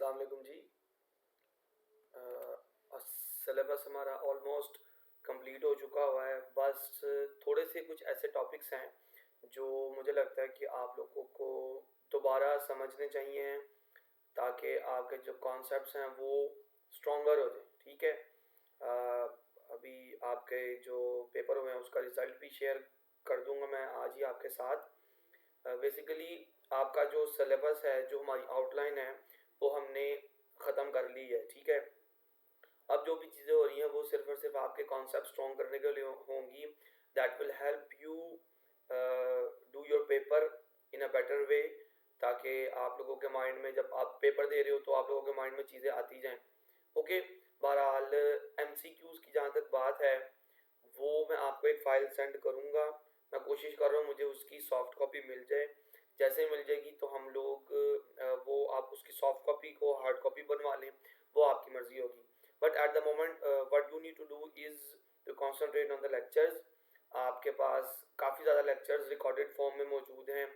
अस्सलाम वालेकुम जी। सिलेबस हमारा ऑलमोस्ट कंप्लीट हो चुका हुआ है। बस थोड़े से कुछ ऐसे टॉपिक्स हैं जो मुझे लगता है कि आप लोगों को दोबारा समझने चाहिए ताकि आपके जो कॉन्सेप्ट्स हैं वो स्ट्रॉन्गर हो जाए। ठीक है। अभी आपके जो पेपर हुए हैं उसका रिज़ल्ट भी शेयर कर दूंगा मैं आज ही आपके साथ। बेसिकली आपका जो सिलेबस है, जो हमारी आउटलाइन है, वो हमने ख़त्म कर ली है। ठीक है। अब जो भी चीज़ें हो रही हैं वो सिर्फ और सिर्फ आपके कॉन्सेप्ट स्ट्रॉन्ग करने के लिए होंगी। That will help you do your paper in a better way, ताकि आप लोगों के माइंड में जब आप पेपर दे रहे हो तो आप लोगों के माइंड में चीज़ें आती जाएं। ओके। बहरहाल MCQs की जहाँ तक बात है वो मैं आपको एक फ़ाइल सेंड करूँगा। मैं कोशिश कर रहा हूँ मुझे उसकी सॉफ्ट कॉपी मिल जाए। जैसे मिल जाएगी तो हम लोग वो आप उसकी सॉफ्ट कॉपी को हार्ड कॉपी बनवा लें, वो आपकी मर्ज़ी होगी। But at the moment what you need to do is to concentrate on the lectures. आपके पास काफ़ी ज़्यादा लेक्चर्स रिकॉर्डेड फॉर्म में मौजूद हैं,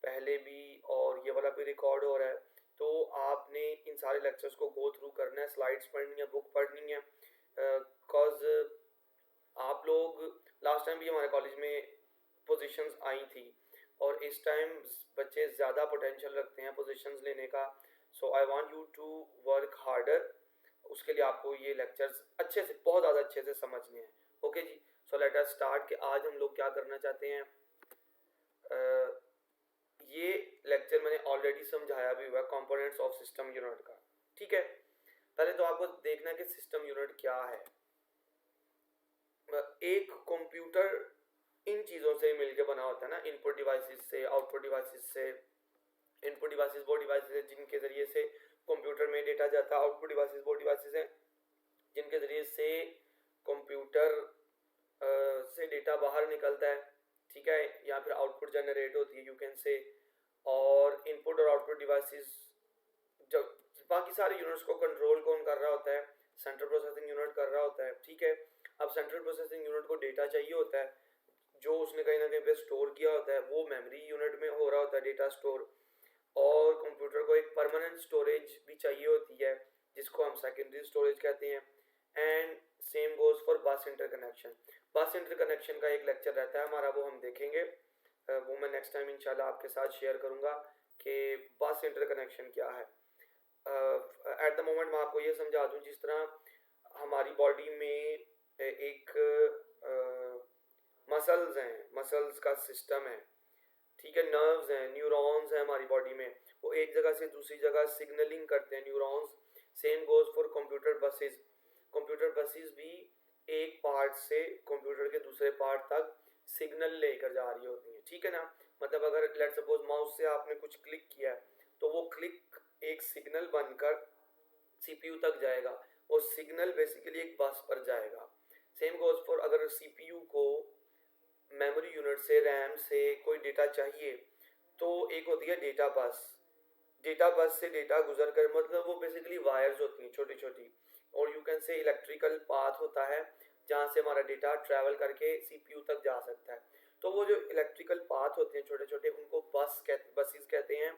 पहले भी और ये वाला भी रिकॉर्ड हो रहा है। तो आपने इन सारे लेक्चर्स को गो थ्रू करना है, स्लाइड्स पढ़नी है, बुक पढ़नी है। बिकॉज आप लोग लास्ट टाइम भी हमारे कॉलेज में पोजीशंस आई थी और इस टाइम बच्चे ज़्यादा पोटेंशियल रखते हैं पोजीशंस लेने का। So I want you to work harder. उसके लिए आपको ये लेक्चर्स अच्छे से, बहुत ज़्यादा अच्छे से समझने हैं। ओके जी। सो लेट अस स्टार्ट कि आज हम लोग क्या करना चाहते हैं। ये लेक्चर मैंने ऑलरेडी समझाया भी हुआ है कंपोनेंट्स ऑफ सिस्टम यूनिट का। ठीक है। पहले तो आपको देखना है कि सिस्टम यूनिट क्या है। एक कंप्यूटर इन चीज़ों से मिलके बना होता है ना, इनपुट डिवाइसेस से, आउटपुट डिवाइसेस से। इनपुट डिवाइसेस वो डिवाइसेस है जिनके ज़रिए से कंप्यूटर में डेटा जाता है। आउटपुट डिवाइसेस वो डिवाइसेस हैं जिनके ज़रिए से कंप्यूटर से डेटा बाहर निकलता है। ठीक है। या फिर आउटपुट जनरेट होती है, यू कैन से। और इनपुट और आउटपुट डिवाइसेस, जब बाकी सारे यूनिट्स को कंट्रोल कौन कर रहा होता है? सेंट्रल प्रोसेसिंग यूनिट कर रहा होता है। ठीक है। अब सेंट्रल प्रोसेसिंग यूनिट को डेटा चाहिए होता है जो उसने कहीं ना कहीं पे स्टोर किया होता है, वो मेमोरी यूनिट में हो रहा होता है डेटा स्टोर। और कंप्यूटर को एक परमानेंट स्टोरेज भी चाहिए होती है जिसको हम सेकेंडरी स्टोरेज कहते हैं। एंड सेम गोज फॉर बस इंटरकनेक्शन। बस इंटरकनेक्शन का एक लेक्चर रहता है हमारा, वो हम देखेंगे। वो मैं नेक्स्ट टाइम इंशाल्लाह आपके साथ शेयर करूँगा कि बस इंटरकनेक्शन क्या है। एट द मोमेंट मैं आपको ये समझा दूँ, जिस तरह हमारी बॉडी में एक मसल्स हैं, मसल्स का सिस्टम है। ठीक है। नर्व्स हैं, न्यूरॉन्स हैं हमारी बॉडी में, वो एक जगह से दूसरी जगह सिग्नलिंग करते हैं neurons. Same goes for computer buses. Computer buses भी एक पार्ट से कंप्यूटर के दूसरे पार्ट तक सिग्नल लेकर जा रही होती हैं। ठीक है ना। मतलब अगर लेट्स सपोज माउस से आपने कुछ क्लिक किया तो वो क्लिक एक सिग्नल बनकर CPU तक जाएगा। वो सिग्नल बेसिकली एक बस पर जाएगा। सेम गोज फॉर अगर CPU को मेमोरी यूनिट से, रैम से कोई डेटा चाहिए तो एक होती है डेटा बस। डेटा बस से डेटा गुजर कर, मतलब वो बेसिकली वायर्स होती हैं छोटी छोटी, और you can say electrical path होता है जहाँ से हमारा डेटा ट्रैवल करके CPU तक जा सकता है। तो वो जो इलेक्ट्रिकल पाथ होते हैं छोटे छोटे, उनको बसेस कहते हैं।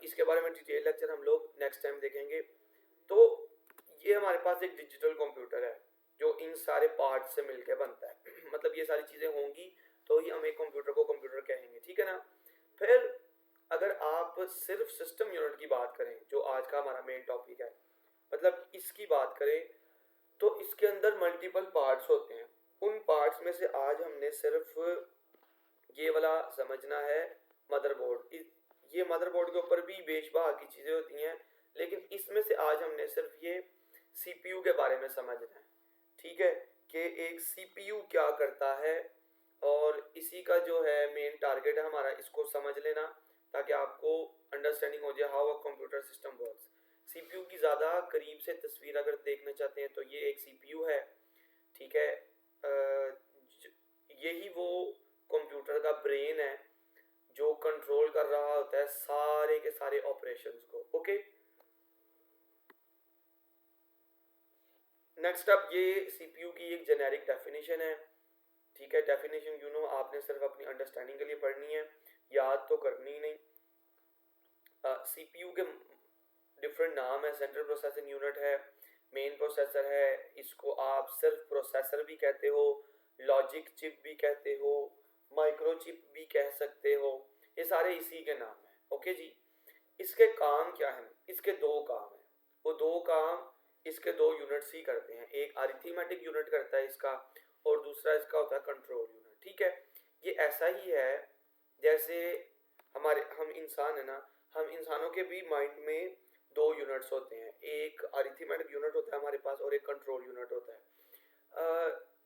इसके बारे में डिटेल लेक्चर हम लोग नेक्स्ट टाइम देखेंगे। तो ये हमारे पास एक डिजिटल कंप्यूटर है जो इन सारे पार्ट से मिलके बनता है। मतलब ये सारी चीज़ें होंगी तो ही हम एक कंप्यूटर को कंप्यूटर कहेंगे। ठीक है ना। फिर अगर आप सिर्फ सिस्टम यूनिट की बात करें, जो आज का हमारा मेन टॉपिक है, मतलब इसकी बात करें, तो इसके अंदर मल्टीपल पार्ट्स होते हैं। उन पार्ट्स में से आज हमने सिर्फ ये वाला समझना है, मदरबोर्ड। ये मदरबोर्ड के ऊपर भी बेशबहा की चीज़ें होती हैं, लेकिन इसमें से आज हमने सिर्फ ये CPU के बारे में समझना है। ठीक है। कि एक CPU क्या करता है, और इसी का जो है मेन टारगेट है हमारा, इसको समझ लेना ताकि आपको अंडरस्टैंडिंग हो जाए how a computer system works. CPU की ज़्यादा करीब से तस्वीर अगर देखना चाहते हैं तो ये एक CPU है। ठीक है। यही वो कंप्यूटर का ब्रेन है जो कंट्रोल कर रहा होता है सारे के सारे ऑपरेशंस को। ओके। नेक्स्ट अप, ये CPU की एक जेनेरिक डेफिनेशन है। ठीक है। डेफिनेशन आपने सिर्फ अपनी अंडरस्टैंडिंग के लिए पढ़नी है, याद तो करनी ही नहीं। CPU के डिफरेंट नाम है, सेंट्रल प्रोसेसिंग यूनिट है, मेन प्रोसेसर है, इसको आप सिर्फ प्रोसेसर भी कहते हो, लॉजिक चिप भी कहते हो, माइक्रो चिप भी कह सकते हो, ये सारे इसी के नाम हैं। ओके जी। इसके काम क्या हैं? इसके दो काम हैं, वो दो काम इसके दो यूनिट्स ही करते हैं। एक अरिथमेटिक यूनिट करता है इसका, और दूसरा इसका होता है कंट्रोल यूनिट। ठीक है, ये ऐसा ही है जैसे हम इंसान है ना, हम इंसानों के भी माइंड में दो यूनिट्स होते हैं, एक अरिथमेटिक यूनिट होता है हमारे पास और एक कंट्रोल यूनिट होता है।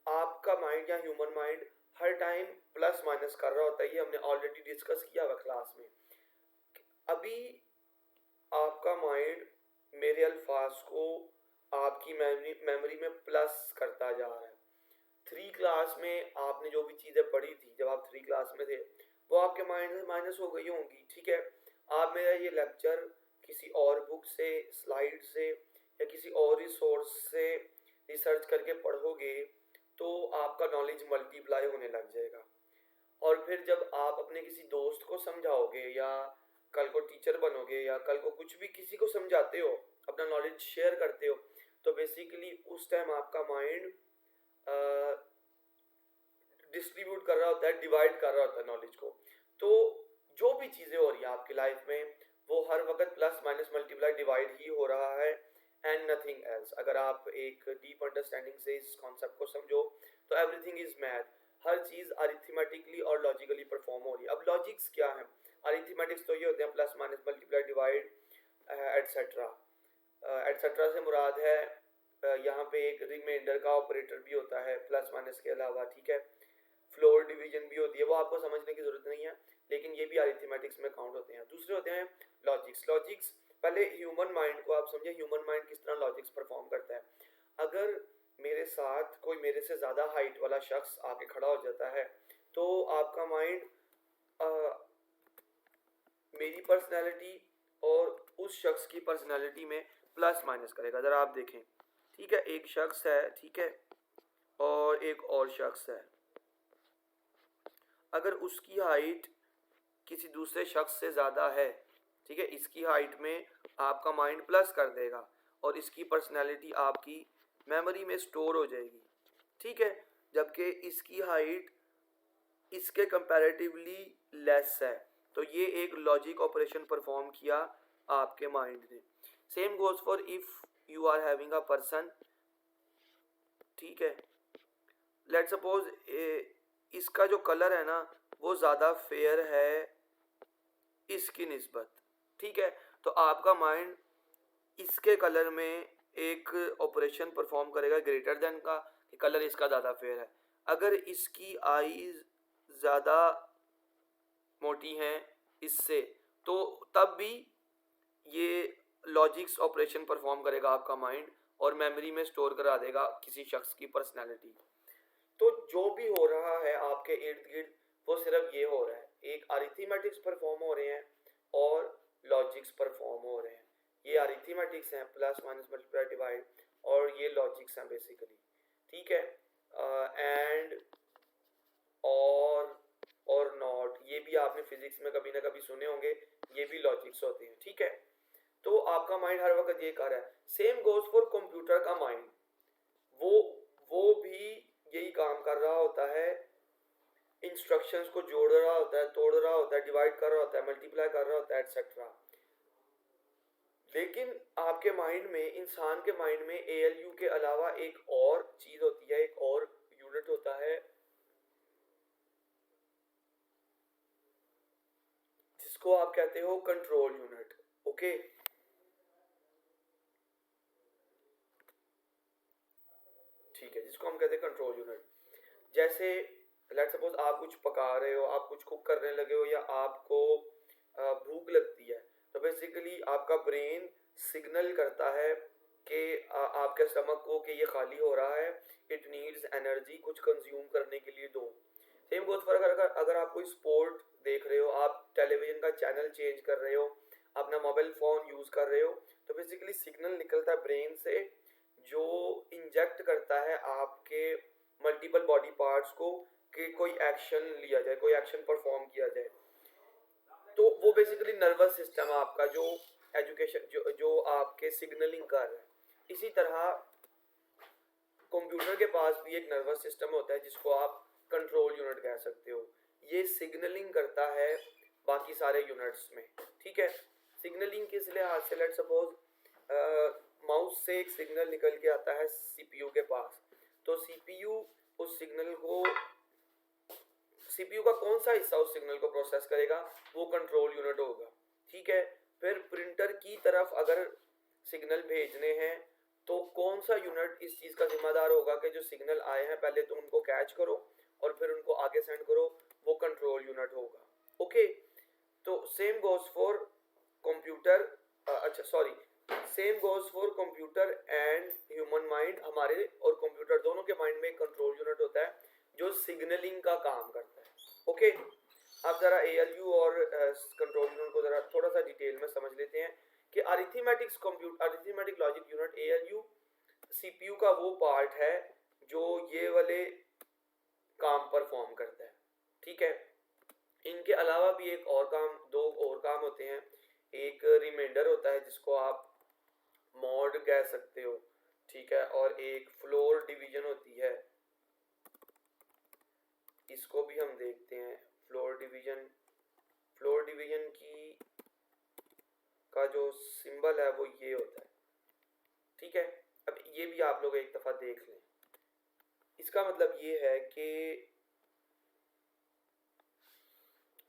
आपका माइंड या ह्यूमन माइंड हर टाइम प्लस माइनस कर रहा होता है, ये हमने ऑलरेडी डिस्कस किया हुआ क्लास में। अभी आपका माइंड मेरे अल्फाज को आपकी मेमोरी में प्लस करता जा रहा है। 3 क्लास में आपने जो भी चीज़ें पढ़ी थी जब आप 3 क्लास में थे, वो आपके माइंड में माइनस हो गई होंगी। ठीक है, आप मेरा ये लेक्चर किसी और बुक से, स्लाइड से या किसी और रिसोर्स से रिसर्च करके पढ़ोगे तो आपका नॉलेज मल्टीप्लाई होने लग जाएगा। और फिर जब आप अपने किसी दोस्त को समझाओगे या कल को टीचर बनोगे या कल को कुछ भी किसी को समझाते हो, अपना नॉलेज शेयर करते हो, तो बेसिकली उस टाइम आपका माइंड डिस्ट्रीब्यूट कर रहा होता है, डिवाइड कर रहा होता है नॉलेज को। तो जो भी चीज़ें हो रही हैं आपकी लाइफ में वो हर वक्त प्लस माइनस मल्टीप्लाई डिवाइड ही हो रहा है, एंड नथिंग एल्स। अगर आप एक डीप अंडरस्टैंडिंग से इस कॉन्सेप्ट को समझो तो everything is math, her cheese arithmetically और लॉजिकली परफॉर्म हो रही है। अब लॉजिक्स क्या है? अरिथमेटिक्स तो ये होते हैं plus minus multiply divide etcetera. Etcetera से मुराद है यहाँ पे एक रिमाइंडर का ऑपरेटर भी होता है प्लस माइनस के अलावा। ठीक है, फ्लोर डिवीजन भी होती है, वो आपको समझने की जरूरत नहीं है, लेकिन ये भी अरिथमेटिक्स में काउंट होते हैं। दूसरे होते हैं लॉजिक्स। लॉजिक्स पहले ह्यूमन माइंड को आप समझे, ह्यूमन माइंड किस तरह लॉजिक्स परफॉर्म करता है। अगर मेरे साथ कोई मेरे से ज़्यादा हाइट वाला शख्स आके खड़ा हो जाता है तो आपका माइंड मेरी पर्सनैलिटी और उस शख्स की पर्सनैलिटी में प्लस माइनस करेगा। ज़रा आप देखें, ठीक है, एक शख्स है, ठीक है, और एक और शख्स है। अगर उसकी हाइट किसी दूसरे शख्स से ज़्यादा है, ठीक है, इसकी हाइट में आपका माइंड प्लस कर देगा और इसकी पर्सनैलिटी आपकी मेमोरी में स्टोर हो जाएगी। ठीक है, जबकि इसकी हाइट इसके कंपैरेटिवली लेस है, तो ये एक लॉजिक ऑपरेशन परफॉर्म किया आपके माइंड ने। Same goes for if you are having a person, ठीक है, लेट्स सपोज इसका जो कलर है ना वो ज़्यादा फेयर है इसकी निस्बत। ठीक है, तो आपका माइंड इसके कलर में एक ऑपरेशन परफॉर्म करेगा ग्रेटर देन का, कि कलर इसका ज़्यादा फेयर है। अगर इसकी आईज ज़्यादा मोटी हैं इससे, तो तब भी ये लॉजिक्स ऑपरेशन परफॉर्म करेगा आपका माइंड और मेमोरी में स्टोर करा देगा किसी शख्स की पर्सनैलिटी। तो जो भी हो रहा है आपके इर्द गिर्द वो सिर्फ ये हो रहा है, एक अरिथमेटिक्स परफॉर्म हो रहे हैं और लॉजिक्स परफॉर्म हो रहे हैं। ये अरिथमेटिक्स हैं प्लस माइनस मल्टीप्लाई डिवाइड, और ये लॉजिक्स हैं बेसिकली। ठीक है, एंड और नॉट, ये भी आपने फिजिक्स में कभी ना कभी सुने होंगे, ये भी लॉजिक्स होते हैं। ठीक है, तो आपका माइंड हर वक्त ये कर रहा है। सेम गोज फॉर कंप्यूटर का माइंड, वो भी यही काम कर रहा होता है, इंस्ट्रक्शंस को जोड़ रहा होता है, तोड़ रहा होता है, डिवाइड कर रहा होता है, मल्टीप्लाई कर रहा होता है, एटसेट्रा। लेकिन आपके माइंड में, इंसान के माइंड में एएलयू के अलावा एक और चीज होती है, एक और यूनिट होता है जिसको आप कहते हो कंट्रोल यूनिट। ओके, ठीक है, जिसको हम कहते हैं कंट्रोल यूनिट। जैसे लेट्स सपोज आप कुछ पका रहे हो, आप कुछ कुक करने लगे हो, या आपको भूख लगती है, तो बेसिकली आपका ब्रेन सिग्नल करता है कि आपके स्टमक को कि ये खाली हो रहा है, इट नीड्स एनर्जी, कुछ कंज्यूम करने के लिए दो। सेम गोज फॉर अगर आप कोई स्पोर्ट देख रहे हो, आप टेलीविजन का चैनल चेंज कर रहे हो, अपना मोबाइल फ़ोन यूज़ कर रहे हो, तो बेसिकली सिग्नल निकलता है ब्रेन से जो इंजेक्ट करता है आपके मल्टीपल बॉडी पार्ट्स को कि कोई एक्शन लिया जाए, कोई एक्शन परफॉर्म किया जाए। तो वो बेसिकली नर्वस सिस्टम है आपका जो एजुकेशन जो आपके सिग्नलिंग कर रहे हैं। इसी तरह कंप्यूटर के पास भी एक नर्वस सिस्टम होता है जिसको आप कंट्रोल यूनिट कह सकते हो। ये सिग्नलिंग करता है बाकी सारे यूनिट्स में, ठीक है। सिग्नलिंग किस लिहाज से, लेट्स सपोज माउस से एक सिग्नल निकल के आता है सीपीयू के पास, तो सीपीयू उस सिग्नल को, सीपीयू का कौन सा हिस्सा उस सिग्नल को प्रोसेस करेगा, वो कंट्रोल यूनिट होगा, ठीक है। फिर प्रिंटर की तरफ अगर सिग्नल भेजने हैं तो कौन सा यूनिट इस चीज़ का जिम्मेदार होगा कि जो सिग्नल आए हैं पहले तो उनको कैच करो और फिर उनको आगे सेंड करो, वो कंट्रोल यूनिट होगा, ओके। तो सेम गोज फॉर कंप्यूटर, अच्छा sorry, same goes for computer and human mind. हमारे और कंप्यूटर दोनों के माइंड में एक कंट्रोल यूनिट होता है जो सिग्नलिंग का काम करता है, ओके। अब जरा एएलयू और कंट्रोल यूनिट को जरा थोड़ा सा डिटेल में समझ लेते हैं कि arithmetic logic unit ALU CPU का वो पार्ट है जो ये वाले काम परफॉर्म करता है, ठीक है। इनके अलावा भी एक और काम, दो और काम होते हैं। एक रिमाइंडर होता है जिसको आप मॉड कह सकते हो, ठीक है, और एक फ्लोर डिवीजन होती है, इसको भी हम देखते हैं। फ्लोर डिवीजन की का जो सिंबल है वो ये होता है, ठीक है। अब ये भी आप लोग एक दफा देख लें। इसका मतलब ये है कि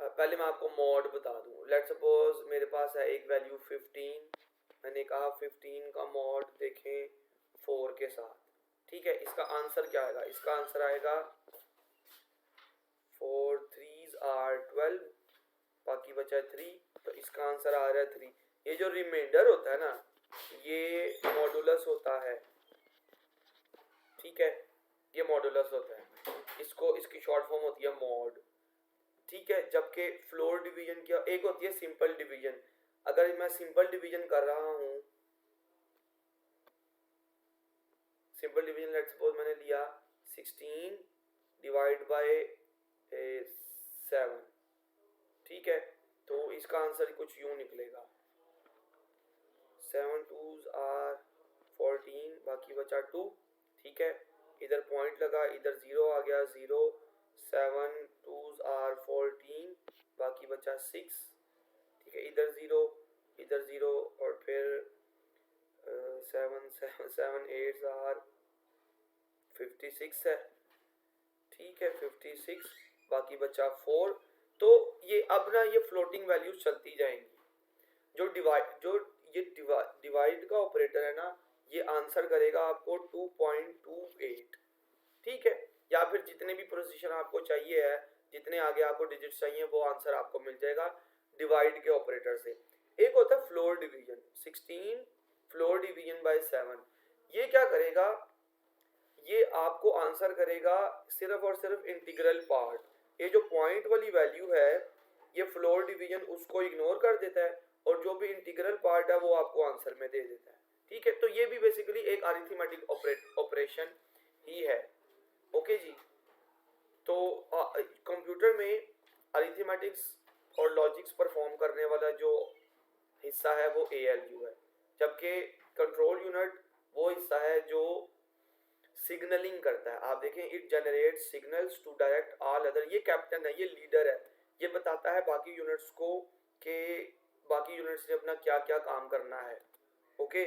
पहले मैं आपको मॉड बता दूं। लेट्स सपोज मेरे पास है एक वैल्यू 15, मैंने कहा 15 का मॉड देखें 4 के साथ, ठीक है। इसका आंसर क्या आएगा, इसका आंसर आएगा 4 3s are 12, बाकी बचा 3, तो इसका आंसर आ रहा है 3। ये जो रिमाइंडर होता है ना, ये मॉडुलस होता है, ठीक है, ये मॉडुलस होता है, इसको, इसकी शॉर्ट फॉर्म होती है मॉड, ठीक है। जबकि फ्लोर डिवीजन क्या, एक होती है सिंपल डिवीजन। अगर मैं सिंपल डिवीजन कर रहा हूं, सिंपल डिवीजन लेट्स सपोज मैंने लिया 16 डिवाइड बाय 7, ठीक है, तो इसका आंसर कुछ यूं निकलेगा 7 2s are 14, बाकी बचा 2, ठीक है। इधर पॉइंट लगा, इधर 0 आ गया 0, 7 2s are 14, बाकी बचा 6, ठीक है। इधर 0 और फिर 7 8s are 56 है, ठीक है, 56, बाकी बचा 4। तो ये अब ना ये फ्लोटिंग वैल्यूज चलती जाएंगी। जो डिवाइड का ऑपरेटर है ना, ये आंसर करेगा आपको 2.28, ठीक है, या फिर जितने भी प्रोसीजन आपको चाहिए है, जितने आगे आपको डिजिट्स चाहिए, वो आंसर आपको मिल जाएगा डिवाइड के ऑपरेटर से। एक होता है floor division, 16 floor division bye 7। ये क्या करेगा, ये आपको आंसर करेगा सिर्फ और सिर्फ इंटीग्रल पार्ट। ये जो पॉइंट वाली वैल्यू है, ये फ्लोर डिवीजन उसको इग्नोर कर देता है और जो भी इंटीग्रल पार्ट है वो आपको आंसर में दे देता है, ठीक है। तो ये भी बेसिकली एक अरिथमेटिक ऑपरेशन ही है, ओके जी। तो कंप्यूटर में अरिथमेटिक्स और लॉजिक्स परफॉर्म करने वाला जो हिस्सा है वो एएलयू है, जबकि कंट्रोल यूनिट वो हिस्सा है जो सिग्नलिंग करता है। आप देखें, it generate signals to direct all other. ये कैप्टन है, ये लीडर है, ये बताता है बाकी यूनिट्स को कि बाकी यूनिट्स ने अपना क्या क्या काम करना है, ओके।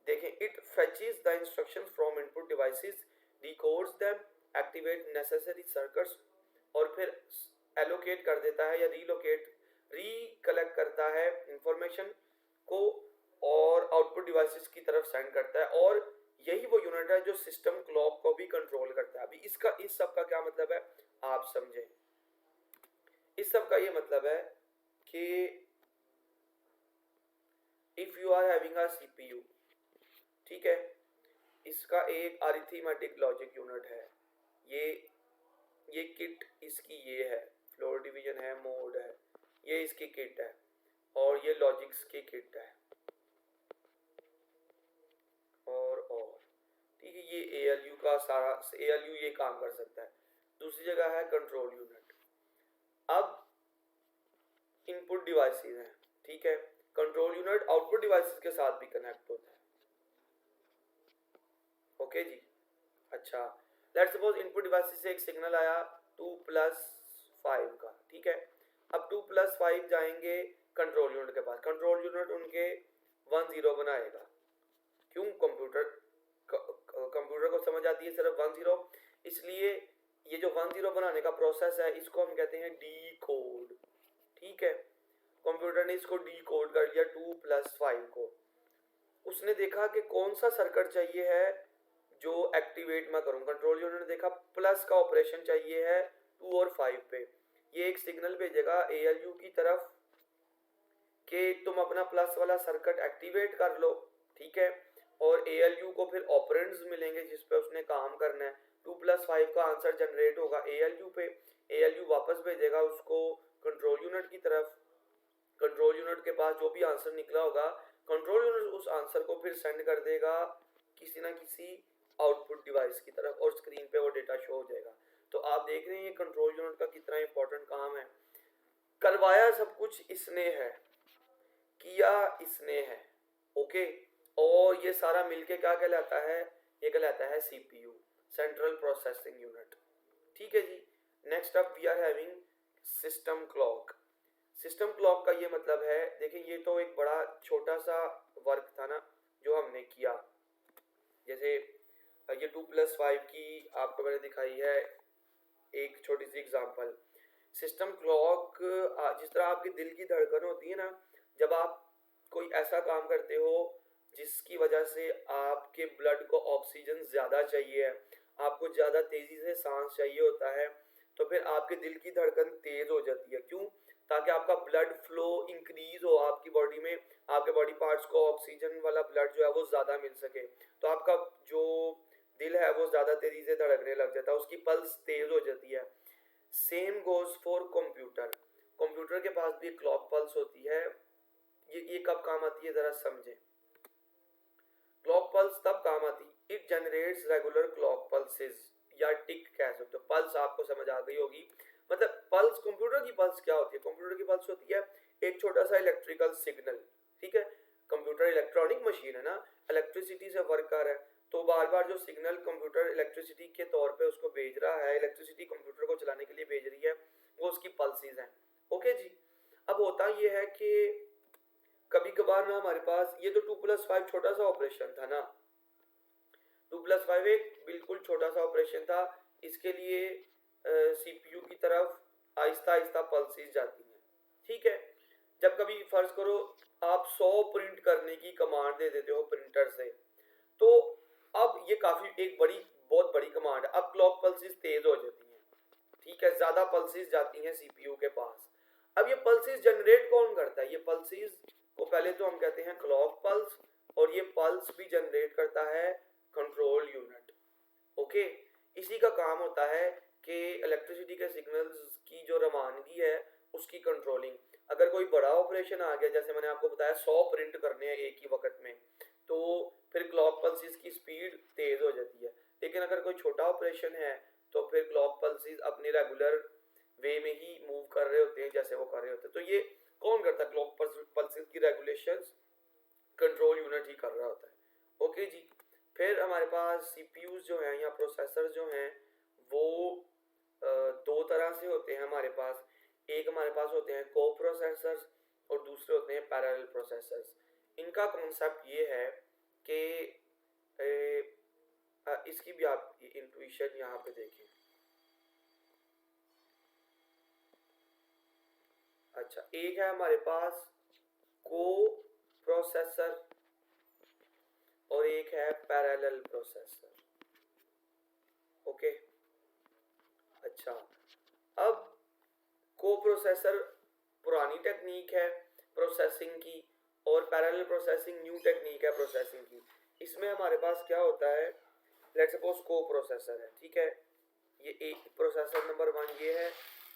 देखें, it फेचेस the instructions from input devices, डिकोड्स them, activate necessary circuits, और फिर एलोकेट कर देता है या रिकलेक्ट करता है इंफॉर्मेशन को और आउटपुट डिवाइसेस की तरफ सेंड करता है। और यही वो यूनिट है जो सिस्टम क्लॉक को भी कंट्रोल करता है। अभी इस सब का क्या मतलब है आप समझें। इस सब का ये मतलब है कि if you are having a CPU, ठीक है, इसका एक अरिथमेटिक लॉजिक यूनिट है, ये किट इसकी ये है, फ्लोर डिवीजन है, मोड है, ये इसकी किट है, और ये लॉजिक्स की किट है, और ठीक है, ये एएलयू का सारा, एएलयू ये काम कर सकता है। दूसरी जगह है कंट्रोल यूनिट। अब इनपुट डिवाइसेस हैं, ठीक है, कंट्रोल यूनिट आउटपुट डिवाइसेस के साथ भी कनेक्ट होता है। ओके जी। अच्छा, लेट्स सपोज इनपुट डिवाइस से एक सिग्नल आया 2+5 का, ठीक है। अब 2+5 जाएंगे कंट्रोल यूनिट के पास, कंट्रोल यूनिट उनके 1-0 बनाएगा। क्यों? कंप्यूटर को समझ आती है सिर्फ 1-0, इसलिए ये जो 1-0 बनाने का प्रोसेस है इसको हम कहते हैं डी कोड, ठीक है। कंप्यूटर ने इसको डी कोड कर लिया 2+5 को। उसने देखा कि कौन सा सर्किट चाहिए है जो एक्टिवेट मैं करूं। कंट्रोल यूनिट ने देखा प्लस का ऑपरेशन चाहिए है 2 और 5 पे। ये एक सिग्नल भेजेगा ALU की तरफ कि तुम अपना प्लस वाला सर्किट एक्टिवेट कर लो, ठीक है। और ALU को फिर ऑपरेंड्स मिलेंगे जिस पे उसने काम करना है। 2+5 का आंसर जनरेट होगा ALU पे, ALU वापस भेजेगा उसको कंट्रोल यूनिट की तरफ। कंट्रोल यूनिट के पास जो भी आंसर निकला होगा, कंट्रोल यूनिट उस आंसर को फिर सेंड कर देगा किसी ना किसी आउटपुट डिवाइस की तरफ और स्क्रीन पे वो डेटा शो हो जाएगा। तो आप देख रहे हैं ये कंट्रोल यूनिट का कितना इंपॉर्टेंट काम है। करवाया सब कुछ इसने है, किया इसने है, ओके। और ये सारा मिलके क्या कहलाता है? ये कहलाता है CPU, सेंट्रल प्रोसेसिंग यूनिट, ठीक है जी। Next up we are having system clock. System clock का ये मतलब है, देखिए ये तो एक बड़ा छोटा सा वर्क था ना जो हमने किया। जैसे ये 2+5 की आपको मैंने दिखाई है एक छोटी सी एग्जांपल। सिस्टम क्लॉक जिस तरह आपके दिल की धड़कन होती है ना, जब आप कोई ऐसा काम करते हो जिसकी वजह से आपके ब्लड को ऑक्सीजन ज़्यादा चाहिए है, आपको ज़्यादा तेज़ी से सांस चाहिए होता है, तो फिर आपके दिल की धड़कन तेज़ हो जाती है। क्यों? ताकि आपका ब्लड फ्लो इंक्रीज हो आपकी बॉडी में, आपके बॉडी पार्ट्स को ऑक्सीजन वाला ब्लड जो है वो ज़्यादा मिल सके। तो आपका जो दिल है वो ज़्यादा तेज़ी से धड़कने लग जाता है, उसकी पल्स तेज़ हो जाती है। Same goes for computer. Computer के पास भी क्लॉक पल्स होती है। ये कब काम आती है ज़रा समझें। क्लॉक पल्स तब काम आती, it generates regular clock pulses, या टिक कह सकते हो। पल्स आपको समझ आ गई होगी। मतलब पल्स, कंप्यूटर की पल्स क्या होती है? कंप्यूटर की पल्स होती है एक छोटा सा इलेक्ट्रिकल सिग्नल, ठीक है। कंप्यूटर इलेक्ट्रॉनिक मशीन है ना, इलेक्ट्रिसिटी से वर्क कर रहा है, तो बार बार जो सिग्नल कंप्यूटर इलेक्ट्रिसिटी के तौर पे उसको भेज रहा है, इलेक्ट्रिसिटी कंप्यूटर को चलाने के लिए भेज रही है, वो उसकी पल्सेस हैं, ओके जी। अब होता ये है कि कभी कभार ना हमारे पास, ये तो 2+5 छोटा सा ऑपरेशन था ना, 2+5 एक बिल्कुल छोटा सा ऑपरेशन था। इसके लिए CPU की तरफ आहिस्ता आहिस्ता पल्सेस जाती हैं, ठीक है। जब कभी फर्ज करो आप 100 प्रिंट करने की कमांड दे देते हो प्रिंटर से, तो अब ये काफी एक बहुत बड़ी कमांड है। अब क्लॉक पल्सेस तेज हो जाती हैं, ठीक है, ज्यादा पल्सेस जाती हैं CPU के पास। अब ये पल्सेस जनरेट कौन करता है? ये पल्सेस को पहले तो हम कहते हैं क्लॉक पल्स, और ये पल्स भी जनरेट करता है कंट्रोल यूनिट, ओके। इसी का काम होता है कि इलेक्ट्रिसिटी के सिग्नल्स की जो रवानगी है उसकी कंट्रोलिंग। अगर कोई बड़ा ऑपरेशन आ गया, जैसे मैंने आपको बताया 100 प्रिंट करने हैं एक ही वक्त में, तो फिर क्लॉक पल्सेस की स्पीड तेज हो जाती है। लेकिन अगर कोई छोटा ऑपरेशन है तो फिर क्लॉक पल्सेस अपने रेगुलर वे में ही मूव कर रहे होते हैं जैसे वो कर रहे होते हैं। तो ये कौन करता है? क्लॉक पल्सेस की रेगुलेशंस कंट्रोल यूनिट ही कर रहा होता है, ओके जी। फिर हमारे पास CPUs जो हैं या प्रोसेसर जो हैं वो दो तरह से होते हैं हमारे पास। एक हमारे पास होते हैं को प्रोसेसर्स और दूसरे होते हैं पैरेलल प्रोसेसर्स। इनका कॉन्सेप्ट ये है कि इसकी भी आप इंट्यूशन यहाँ पे देखें। अच्छा, एक है हमारे पास को प्रोसेसर और एक है पैरेलल प्रोसेसर, ओके। अच्छा, अब को प्रोसेसर पुरानी टेक्निक है प्रोसेसिंग की और पैरेलल प्रोसेसिंग न्यू टेक्निक है प्रोसेसिंग की। इसमें हमारे पास क्या होता है, लेट्स सपोज को प्रोसेसर है, ठीक है। ये एक प्रोसेसर नंबर 1 ये है,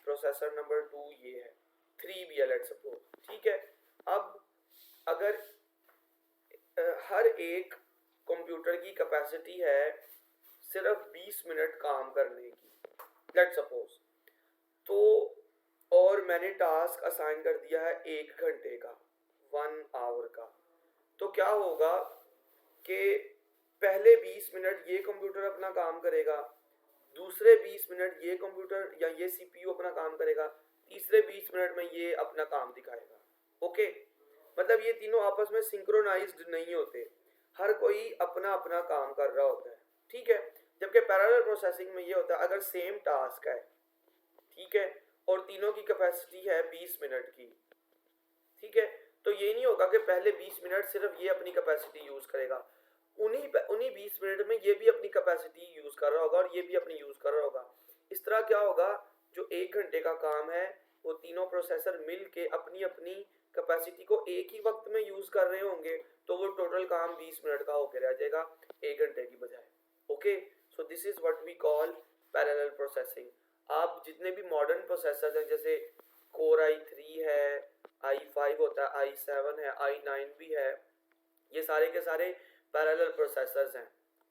प्रोसेसर नंबर 2 ये है, 3 भी है लेट्स सपोज, ठीक है। अब अगर हर एक कंप्यूटर की कैपेसिटी है सिर्फ 20 मिनट काम करने की, लेट्स सपोज, तो और मैंने टास्क असाइन कर दिया है 1 घंटे का, 1 आवर का। तो क्या होगा कि पहले 20 मिनट ये कंप्यूटर अपना काम करेगा, दूसरे 20 मिनट ये कंप्यूटर या ये सीपीयू अपना काम करेगा, तीसरे 20 मिनट में ये अपना काम दिखाएगा। ओके, मतलब ये तीनों आपस में सिंक्रोनाइज्ड नहीं होते, हर कोई अपना अपना काम कर रहा होता है, ठीक है। जबकि पैरेलल प्रोसेसिंग में ये होता है, अगर सेम टास्क है, ठीक है, और तीनों की कैपेसिटी है 20 मिनट की, ठीक है, तो ये नहीं होगा कि पहले 20 मिनट सिर्फ ये अपनी कैपेसिटी यूज करेगा, उन्हीं 20 मिनट में ये भी अपनी कैपेसिटी यूज कर रहा होगा और ये भी अपनी यूज कर रहा होगा। इस तरह क्या होगा, जो 1 घंटे का काम है वो तीनों प्रोसेसर मिल के अपनी अपनी कैपेसिटी को एक ही वक्त में यूज कर रहे होंगे, तो वो टोटल काम 20 मिनट का होकर रह जाएगा 1 घंटे की बजाय। Okay, so this is what we call parallel processing. आप जितने भी मॉडर्न प्रोसेसर हैं, जैसे कोर i3 है, i5 होता है, i7 है, i9 भी है, ये सारे के सारे पैरेलल प्रोसेसर्स हैं,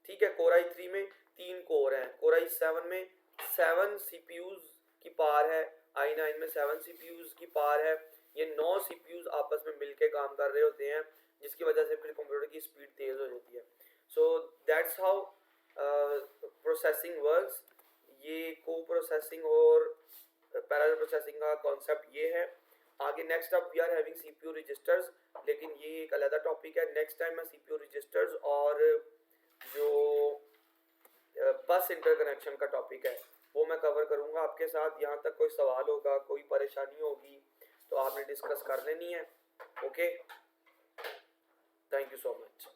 ठीक है। कोर i3 में 3 कोर हैं, कोर i7 में 7 सीपीयूज की पार है, i9 में 7 सीपीयूज की पार है, ये 9 सीपीयूज आपस में मिलके काम कर रहे होते हैं, जिसकी वजह से फिर कंप्यूटर की स्पीड तेज हो जाती है। So that's how processing works. ये को प्रोसेसिंग और पैरेलल प्रोसेसिंग का कॉन्सेप्ट ये है। आगे next up we are having CPU registers, लेकिन ये एक अलग टॉपिक है। नेक्स्ट टाइम मैं सीपीयू रजिस्टर्स और जो बस इंटरकनेक्शन का टॉपिक है वो मैं कवर करूँगा आपके साथ। यहाँ तक कोई सवाल होगा, कोई परेशानी होगी तो आपने डिस्कस कर लेनी है। Okay, thank you so much.